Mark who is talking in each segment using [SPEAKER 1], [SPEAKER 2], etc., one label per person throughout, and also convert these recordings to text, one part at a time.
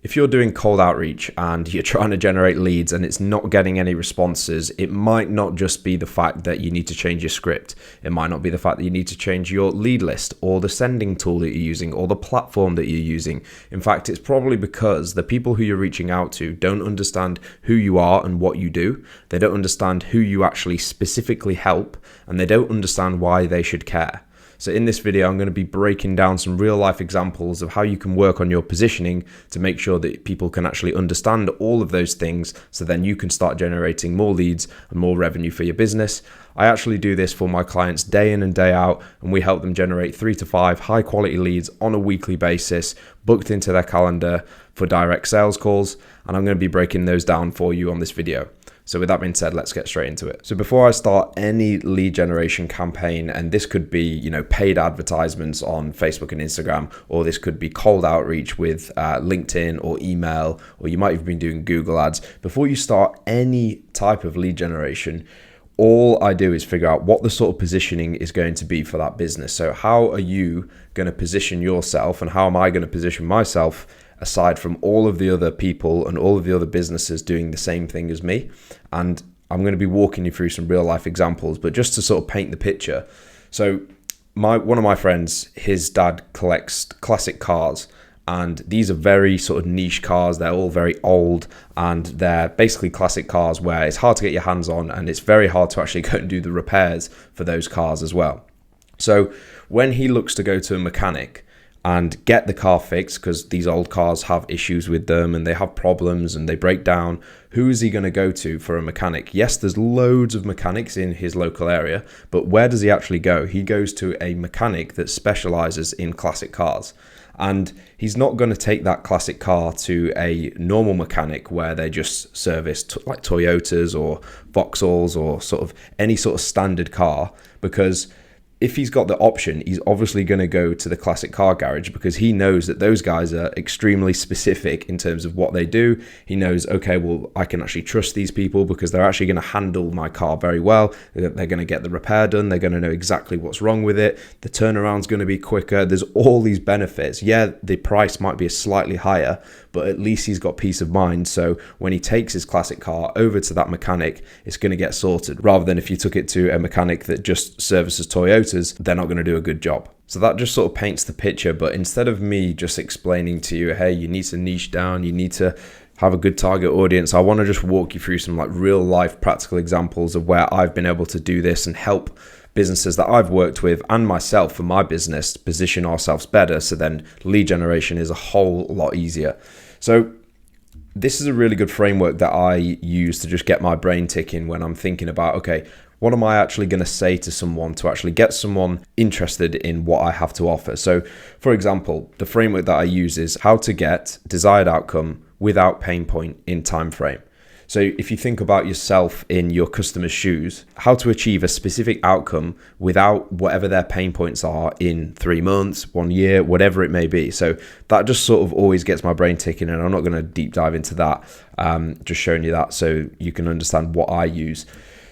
[SPEAKER 1] If you're doing cold outreach and you're trying to generate leads and it's not getting any responses, it might not just be the fact that you need to change your script. It might not be the fact that you need to change your lead list or the sending tool that you're using or the platform that you're using. In fact, it's probably because the people who you're reaching out to don't understand who you are and what you do. They don't understand who you actually specifically help, and they don't understand why they should care. So in this video, I'm going to be breaking down some real life examples of how you can work on your positioning to make sure that people can actually understand all of those things, so then you can start generating more leads and more revenue for your business. I actually do this for my clients day in and day out, and we help them generate 3 to 5 high quality leads on a weekly basis, booked into their calendar for direct sales calls. And I'm going to be breaking those down for you on this video. So with that being said, let's get straight into it. So before I start any lead generation campaign, and this could be, paid advertisements on Facebook and Instagram, or this could be cold outreach with LinkedIn or email, or you might even be doing Google ads. Before you start any type of lead generation, all I do is figure out what the sort of positioning is going to be for that business. So how are you going to position yourself, and how am I going to position myself aside from all of the other people and all of the other businesses doing the same thing as me? And I'm going to be walking you through some real life examples, but just to sort of paint the picture. So one of my friends, his dad collects classic cars, and these are very sort of niche cars. They're all very old, and they're basically classic cars where it's hard to get your hands on, and it's very hard to actually go and do the repairs for those cars as well. So when he looks to go to a mechanic and get the car fixed, because these old cars have issues with them and they have problems and they break down, who is he going to go to for a mechanic? Yes, there's loads of mechanics in his local area, but where does he actually go? He goes to a mechanic that specializes in classic cars. And he's not going to take that classic car to a normal mechanic where they just service like Toyotas or Vauxhalls or sort of any sort of standard car, because if he's got the option, he's obviously going to go to the classic car garage, because he knows that those guys are extremely specific in terms of what they do. He knows, okay, well, I can actually trust these people because they're actually going to handle my car very well. They're going to get the repair done. They're going to know exactly what's wrong with it. The turnaround's going to be quicker. There's all these benefits. Yeah, the price might be slightly higher, but at least he's got peace of mind. So when he takes his classic car over to that mechanic, it's going to get sorted, rather than if you took it to a mechanic that just services Toyotas, they're not going to do a good job. So that just sort of paints the picture. But instead of me just explaining to you, hey, you need to niche down, you need to have a good target audience, I want to just walk you through some like real life practical examples of where I've been able to do this and help businesses that I've worked with and myself for my business to position ourselves better, so then lead generation is a whole lot easier. So this is a really good framework that I use to just get my brain ticking when I'm thinking about, okay, what am I actually going to say to someone to actually get someone interested in what I have to offer? So for example, the framework that I use is how to get desired outcome without pain point in time frame. So if you think about yourself in your customer's shoes, how to achieve a specific outcome without whatever their pain points are in 3 months, 1 year, whatever it may be. So that just sort of always gets my brain ticking, and I'm not going to deep dive into that, just showing you that so you can understand what I use.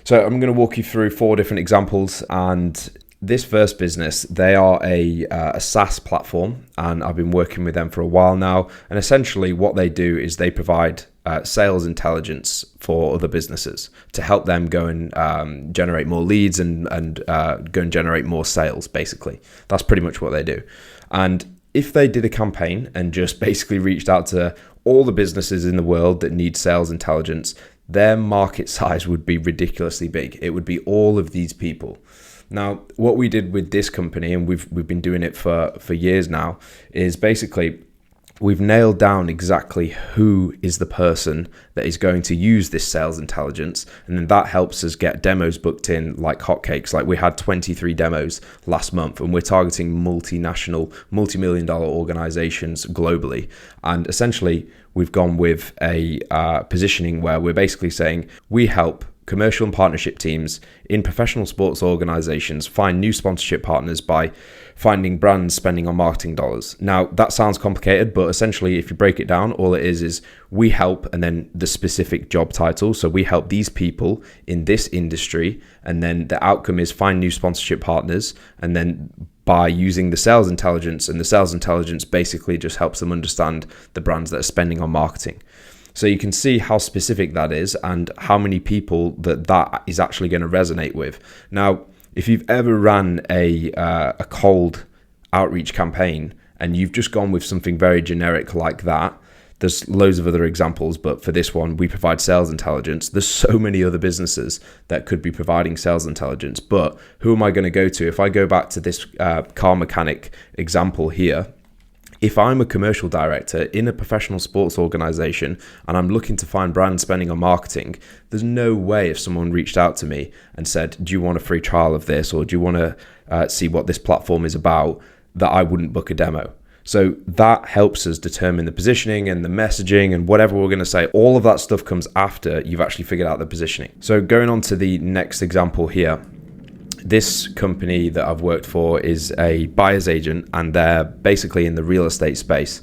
[SPEAKER 1] So I'm going to walk you through 4 different examples, and this first business, they are a SaaS platform, and I've been working with them for a while now. And essentially what they do is they provide sales intelligence for other businesses to help them go and generate more leads and go and generate more sales, basically. That's pretty much what they do. And if they did a campaign and just basically reached out to all the businesses in the world that need sales intelligence, their market size would be ridiculously big. It would be all of these people. Now, what we did with this company, and we've been doing it for years now, is basically we've nailed down exactly who is the person that is going to use this sales intelligence. And then that helps us get demos booked in like hotcakes. Like we had 23 demos last month, and we're targeting multinational, multi-million-dollar organizations globally. And essentially, we've gone with a positioning where we're basically saying we help commercial and partnership teams in professional sports organizations find new sponsorship partners by finding brands spending on marketing dollars. Now, that sounds complicated, but essentially, if you break it down, all it is we help and then the specific job title. So we help these people in this industry, and then the outcome is find new sponsorship partners, and then by using the sales intelligence, and the sales intelligence basically just helps them understand the brands that are spending on marketing. So you can see how specific that is and how many people that is actually going to resonate with. Now, if you've ever ran a cold outreach campaign and you've just gone with something very generic like that, there's loads of other examples, but for this one, we provide sales intelligence. There's so many other businesses that could be providing sales intelligence, but who am I going to go to? If I go back to this car mechanic example here, if I'm a commercial director in a professional sports organization and I'm looking to find brand spending on marketing, there's no way if someone reached out to me and said, do you want a free trial of this, or do you want to see what this platform is about, that I wouldn't book a demo. So that helps us determine the positioning and the messaging and whatever we're going to say. All of that stuff comes after you've actually figured out the positioning. So going on to the next example here, this company that I've worked for is a buyer's agent, and they're basically in the real estate space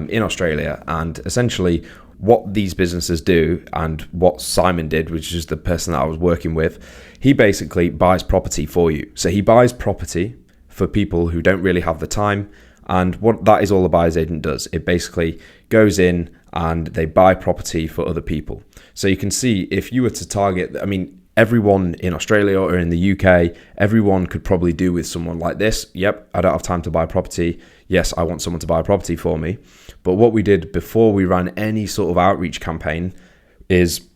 [SPEAKER 1] in Australia. And essentially what these businesses do, and what Simon did, which is the person that I was working with, he basically buys property for you. So he buys property for people who don't really have the time. And what that is all a buyer's agent does, it basically goes in and they buy property for other people. So you can see if you were to target, I mean, everyone in Australia or in the UK, everyone could probably do with someone like this. Yep, I don't have time to buy property. Yes, I want someone to buy property for me. But what we did before we ran any sort of outreach campaign is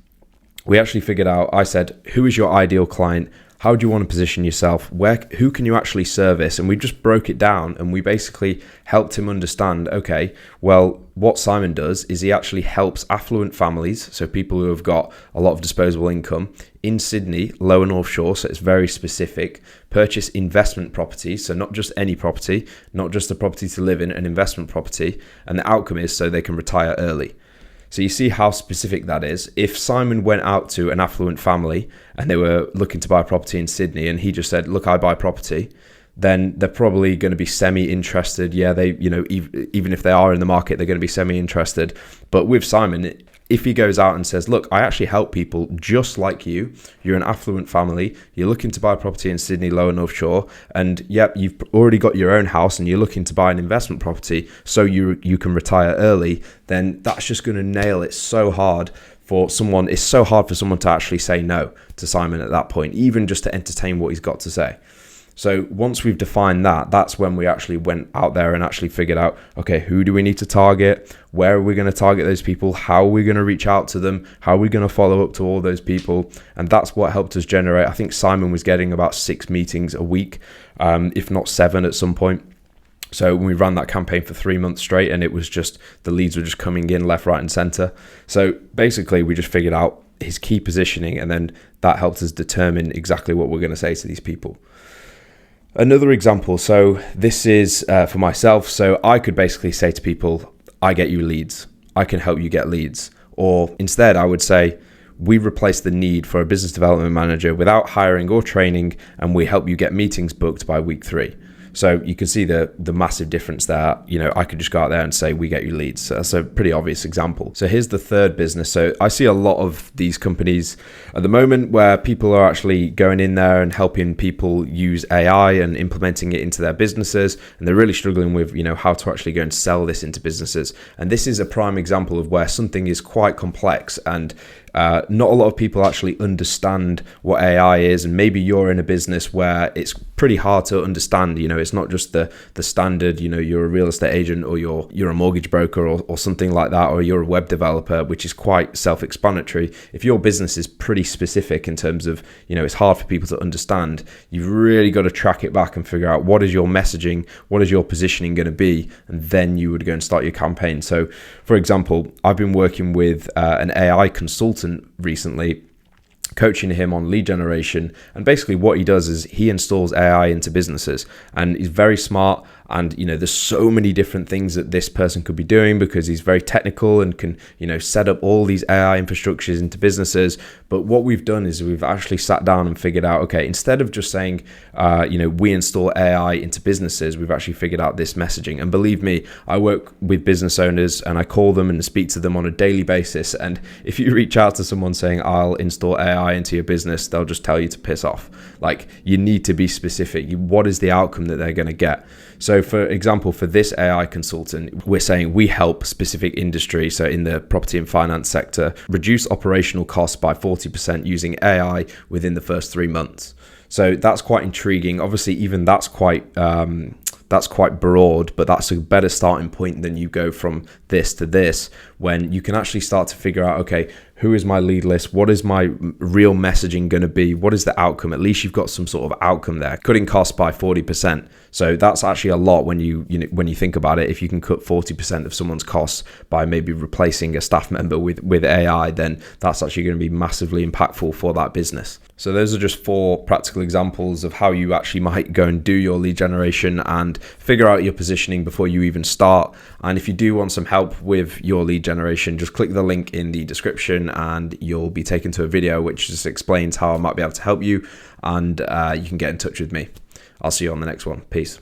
[SPEAKER 1] we actually figured out, I said, who is your ideal client? How do you want to position yourself? Who can you actually service? And we just broke it down, and we basically helped him understand, okay, well, what Simon does is he actually helps affluent families, so people who have got a lot of disposable income in Sydney, lower North Shore, so it's very specific, purchase investment properties, so not just any property, not just a property to live in, an investment property, and the outcome is so they can retire early. So you see how specific that is. If Simon went out to an affluent family and they were looking to buy property in Sydney and he just said, look, I buy property, then they're probably going to be semi-interested. Yeah, they, even if they are in the market, they're going to be semi-interested. But with Simon, if he goes out and says, look, I actually help people just like you. You're an affluent family. You're looking to buy property in Sydney, lower North Shore. And yep, you've already got your own house and you're looking to buy an investment property so you can retire early. Then that's just going to nail it so hard for someone. It's so hard for someone to actually say no to Simon at that point, even just to entertain what he's got to say. So once we've defined that, that's when we actually went out there and actually figured out, okay, who do we need to target? Where are we going to target those people? How are we going to reach out to them? How are we going to follow up to all those people? And that's what helped us generate. I think Simon was getting about 6 meetings a week, if not 7 at some point. So we ran that campaign for 3 months straight, and it was just, the leads were just coming in left, right, and center. So basically we just figured out his key positioning, and then that helped us determine exactly what we're going to say to these people. Another example, so this is for myself. So I could basically say to people, I get you leads. I can help you get leads. Or instead, I would say, we replace the need for a business development manager without hiring or training, and we help you get meetings booked by week 3. So you can see the massive difference there. I could just go out there and say, we get you leads. So that's a pretty obvious example. So here's the third business. So I see a lot of these companies at the moment where people are actually going in there and helping people use AI and implementing it into their businesses. And they're really struggling with, how to actually go and sell this into businesses. And this is a prime example of where something is quite complex and not a lot of people actually understand what AI is, and maybe you're in a business where it's pretty hard to understand. It's not just the standard, you're a real estate agent, or you're a mortgage broker, or something like that, or you're a web developer, which is quite self-explanatory. If your business is pretty specific in terms of, it's hard for people to understand, you've really got to track it back and figure out what is your messaging, what is your positioning going to be, and then you would go and start your campaign. So, for example, I've been working with an AI consultant recently, coaching him on lead generation. And basically what he does is he installs AI into businesses, and he's very smart. And, there's so many different things that this person could be doing because he's very technical and can, set up all these AI infrastructures into businesses. But what we've done is we've actually sat down and figured out, okay, instead of just saying, we install AI into businesses, we've actually figured out this messaging. And believe me, I work with business owners and I call them and speak to them on a daily basis. And if you reach out to someone saying, I'll install AI into your business, they'll just tell you to piss off. Like, you need to be specific. What is the outcome that they're going to get? So for example, for this AI consultant, we're saying we help specific industry, so in the property and finance sector, reduce operational costs by 40% using AI within the first 3 months. So that's quite intriguing. Obviously, even that's quite broad, but that's a better starting point than you go from this to this, when you can actually start to figure out, okay, who is my lead list? What is my real messaging going to be? What is the outcome? At least you've got some sort of outcome there. Cutting costs by 40%. So that's actually a lot when you think about it. If you can cut 40% of someone's costs by maybe replacing a staff member with AI, then that's actually going to be massively impactful for that business. So those are just 4 practical examples of how you actually might go and do your lead generation and figure out your positioning before you even start. And if you do want some help with your lead generation, just click the link in the description and you'll be taken to a video which just explains how I might be able to help you, and you can get in touch with me. I'll see you on the next one. Peace.